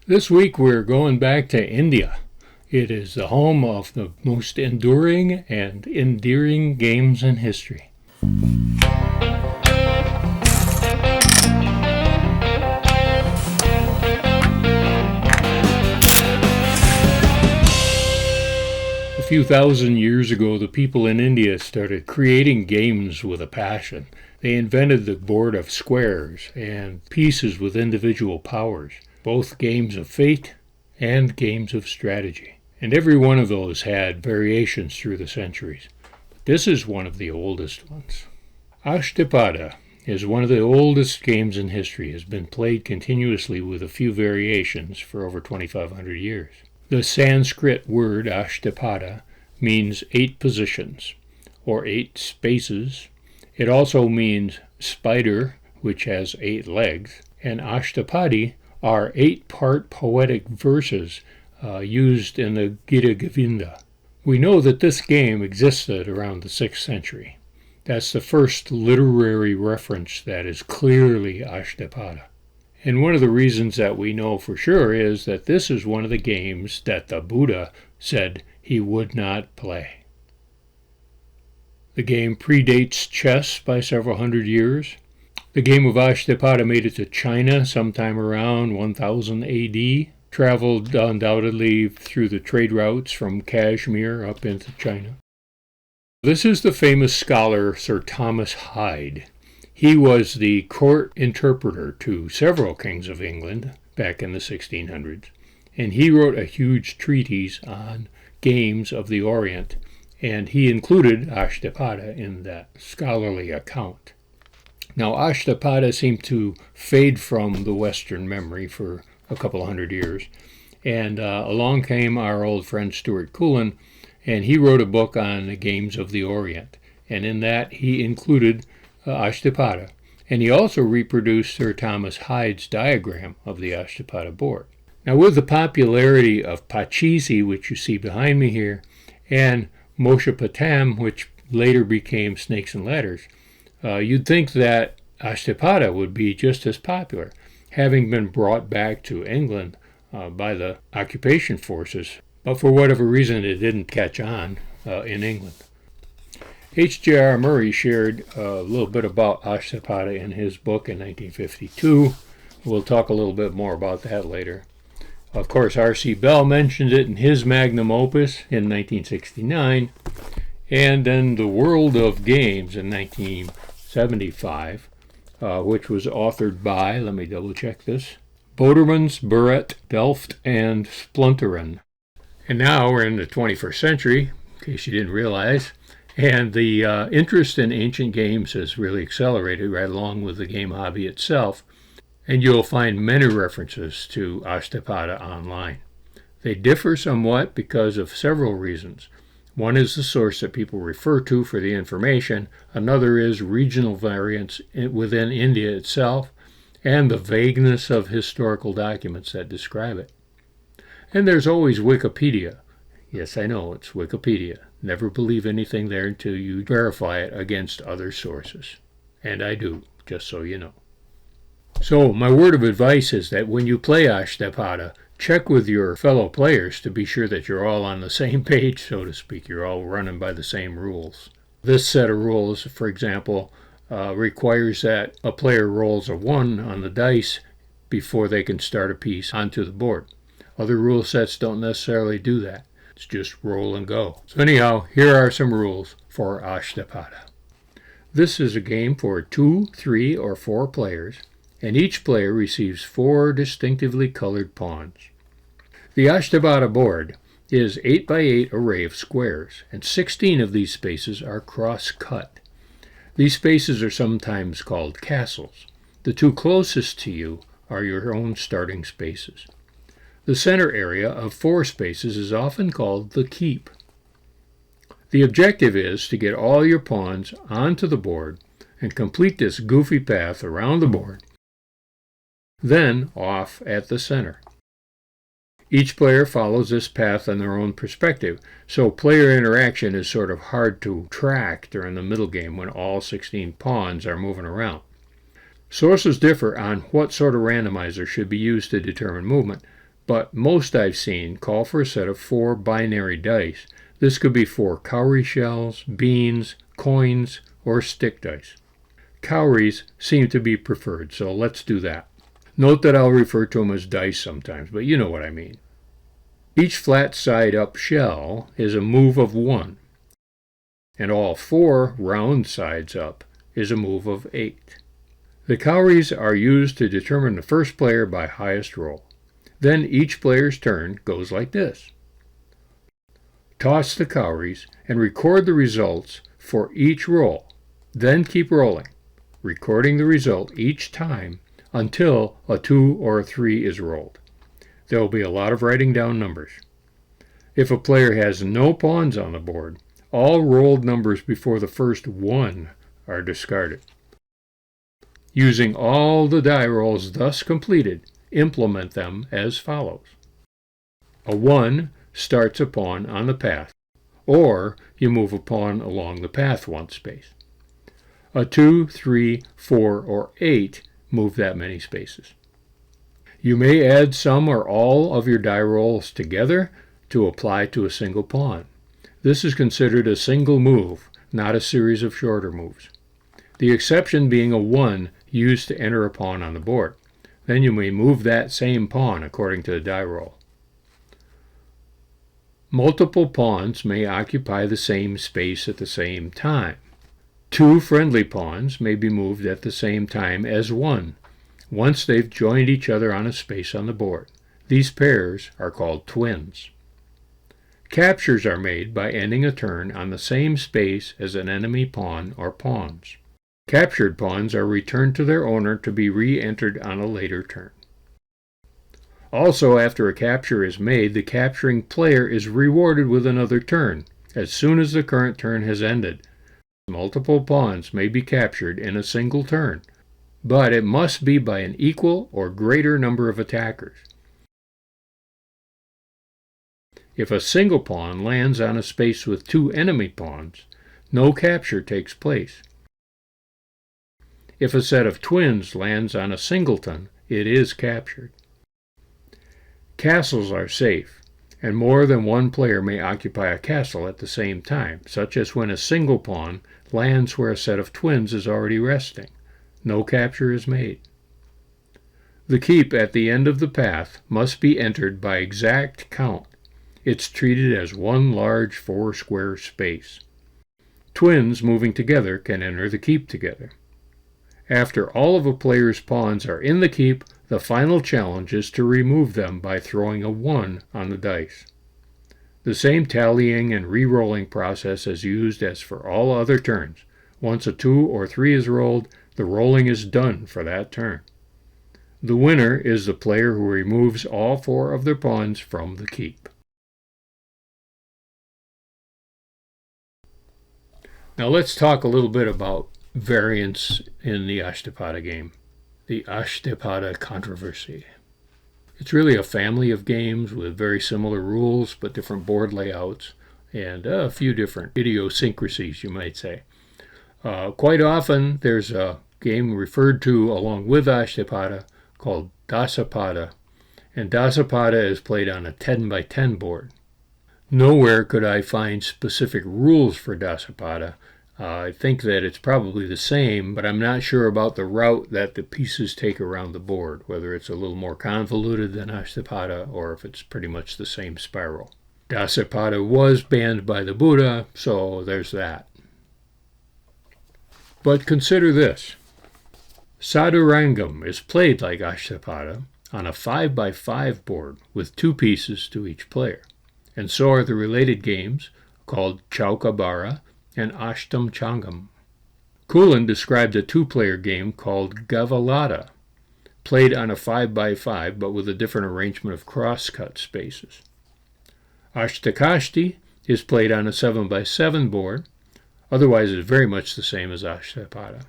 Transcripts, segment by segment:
This week we're going back to India. It is the home of the most enduring and endearing games in history. A few thousand years ago, the people in India started creating games with a passion. They invented the board of squares and pieces with individual powers, both games of fate and games of strategy. And every one of those had variations through the centuries. But this is one of the oldest ones. Ashtapada is one of the oldest games in history, has been played continuously with a few variations for over 2,500 years. The Sanskrit word Ashtapada means 8 positions, or 8 spaces. It also means spider, which has 8 legs, and Ashtapadi are 8-part poetic verses used in the Gita Govinda. We know that this game existed around the 6th century. That's the first literary reference that is clearly Ashtapada. And one of the reasons that we know for sure is that this is one of the games that the Buddha said he would not play. The game predates chess by several hundred years. The game of Ashtapada made it to China sometime around 1000 AD, traveled undoubtedly through the trade routes from Kashmir up into China. This is the famous scholar Sir Thomas Hyde. He was the court interpreter to several kings of England back in the 1600s, and he wrote a huge treatise on games of the Orient, and he included Ashtapada in that scholarly account. Now, Ashtapada seemed to fade from the Western memory for a couple hundred years, and along came our old friend Stuart Cullen, and he wrote a book on the games of the Orient, and in that he included Ashtapada, and he also reproduced Sir Thomas Hyde's diagram of the Ashtapada board. Now, with the popularity of Pachisi, which you see behind me here, and Moshapatam, which later became Snakes and Ladders, you'd think that Ashtapada would be just as popular, having been brought back to England by the occupation forces, but for whatever reason it didn't catch on in England. H.J.R. Murray shared a little bit about Ashtapada in his book in 1952. We'll talk a little bit more about that later. Of course, R.C. Bell mentioned it in his magnum opus in 1969, and then The World of Games in 1975, which was authored by, let me double check this, Bodermans, Burret, Delft, and Splunteren. And now we're in the 21st century, in case you didn't realize, and the interest in ancient games has really accelerated right along with the game hobby itself, and you'll find many references to Ashtapada online. They differ somewhat because of several reasons. One is the source that people refer to for the information, another is regional variance within India itself, and the vagueness of historical documents that describe it. And there's always Wikipedia. Yes, I know, it's Wikipedia. Never believe anything there until you verify it against other sources. And I do, just so you know. So, my word of advice is that when you play Ashtapada, check with your fellow players to be sure that you're all on the same page, so to speak. You're all running by the same rules. This set of rules, for example, requires that a player rolls a 1 on the dice before they can start a piece onto the board. Other rule sets don't necessarily do that. It's just roll and go. So anyhow, here are some rules for Ashtapada. This is a game for 2, 3, or 4 players, and each player receives 4 distinctively colored pawns. The Ashtapada board is 8 by 8 array of squares, and 16 of these spaces are cross-cut. These spaces are sometimes called castles. The 2 closest to you are your own starting spaces. The center area of 4 spaces is often called the keep. The objective is to get all your pawns onto the board and complete this goofy path around the board, then off at the center. Each player follows this path on their own perspective, so player interaction is sort of hard to track during the middle game when all 16 pawns are moving around. Sources differ on what sort of randomizer should be used to determine movement, but most I've seen call for a set of 4 binary dice. This could be 4 cowrie shells, beans, coins, or stick dice. Cowries seem to be preferred, so let's do that. Note that I'll refer to them as dice sometimes, but you know what I mean. Each flat side up shell is a move of 1, and all 4 round sides up is a move of 8. The cowries are used to determine the first player by highest roll. Then each player's turn goes like this. Toss the cowries and record the results for each roll. Then keep rolling, recording the result each time until a 2 or a 3 is rolled. There will be a lot of writing down numbers. If a player has no pawns on the board, all rolled numbers before the first 1 are discarded. Using all the die rolls thus completed, implement them as follows. A 1 starts a pawn on the path, or you move a pawn along the path 1 space. A 2, 3, 4, or 8 move that many spaces. You may add some or all of your die rolls together to apply to a single pawn. This is considered a single move, not a series of shorter moves. The exception being a 1 used to enter a pawn on the board. Then you may move that same pawn according to the die roll. Multiple pawns may occupy the same space at the same time. 2 friendly pawns may be moved at the same time as 1, once they've joined each other on a space on the board. These pairs are called twins. Captures are made by ending a turn on the same space as an enemy pawn or pawns. Captured pawns are returned to their owner to be re-entered on a later turn. Also, after a capture is made, the capturing player is rewarded with another turn, as soon as the current turn has ended. Multiple pawns may be captured in a single turn, but it must be by an equal or greater number of attackers. If a single pawn lands on a space with 2 enemy pawns, no capture takes place. If a set of twins lands on a singleton, it is captured. Castles are safe, and more than one player may occupy a castle at the same time, such as when a single pawn lands where a set of twins is already resting. No capture is made. The keep at the end of the path must be entered by exact count. It's treated as one large 4-square space. Twins moving together can enter the keep together. After all of a player's pawns are in the keep, the final challenge is to remove them by throwing a 1 on the dice. The same tallying and re-rolling process is used as for all other turns. Once a 2 or 3 is rolled, the rolling is done for that turn. The winner is the player who removes all 4 of their pawns from the keep. Now let's talk a little bit about variance in the Ashtapada game, the Ashtapada controversy. It's really a family of games with very similar rules but different board layouts and a few different idiosyncrasies, you might say. Quite often there's a game referred to along with Ashtapada called Dashapada, and Dashapada is played on a 10 by 10 board. Nowhere could I find specific rules for Dashapada. I think that it's probably the same, but I'm not sure about the route that the pieces take around the board, whether it's a little more convoluted than Ashtapada or if it's pretty much the same spiral. Dashapada was banned by the Buddha, so there's that. But consider this. Chaturanga is played like Ashtapada on a 5 by 5 board with 2 pieces to each player, and so are the related games called Chaukabara and Ashtamchangam. Kulin described a 2-player game called Gavalada, played on a 5 by 5 but with a different arrangement of cross-cut spaces. Ashta-Kashti is played on a 7 by 7 board, otherwise it's very much the same as Ashtapada.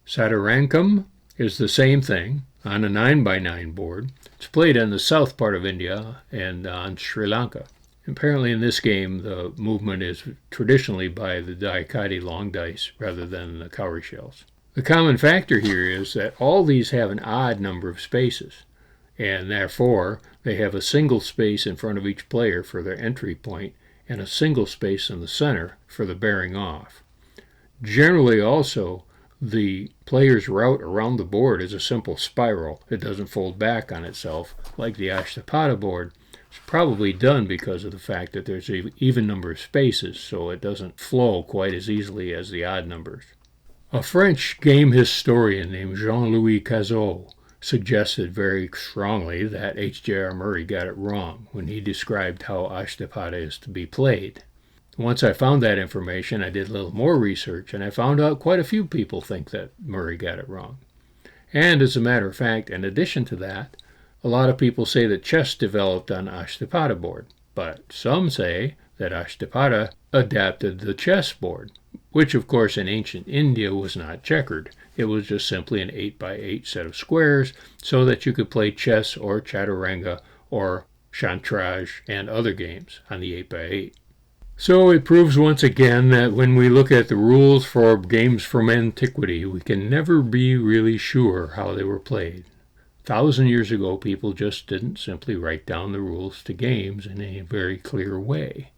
Chaturanga is the same thing on a 9 by 9 board. It's played in the south part of India and on Sri Lanka. Apparently in this game, the movement is traditionally by the daikati long dice rather than the cowrie shells. The common factor here is that all these have an odd number of spaces. and therefore they have a single space in front of each player for their entry point and a single space in the center for the bearing off. Generally also, the player's route around the board is a simple spiral. It doesn't fold back on itself like the Ashtapada board. It's probably done because of the fact that there's an even number of spaces, so it doesn't flow quite as easily as the odd numbers. A French game historian named Jean-Louis Cazot suggested very strongly that H.J.R. Murray got it wrong when he described how Ashtapada is to be played. Once I found that information, I did a little more research, and I found out quite a few people think that Murray got it wrong. And as a matter of fact, in addition to that, a lot of people say that chess developed on Ashtapada board, but some say that Ashtapada adapted the chess board, which of course in ancient India was not checkered. It was just simply an 8x8 set of squares so that you could play chess or Chaturanga or Chantrage and other games on the 8x8. So it proves once again that when we look at the rules for games from antiquity, we can never be really sure how they were played. 1,000 years ago, people just didn't simply write down the rules to games in a very clear way.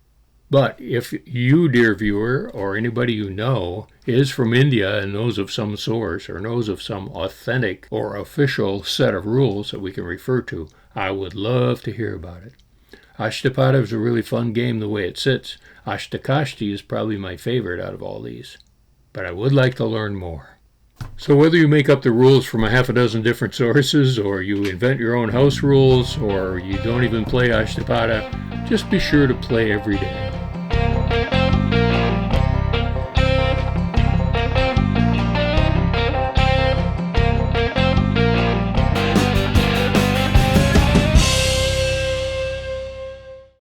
But if you, dear viewer, or anybody you know, is from India and knows of some source or knows of some authentic or official set of rules that we can refer to, I would love to hear about it. Ashtapada is a really fun game the way it sits. Ashta-Kashti is probably my favorite out of all these. But I would like to learn more. So whether you make up the rules from a half a dozen different sources, or you invent your own house rules, or you don't even play Ashtapada, just be sure to play every day.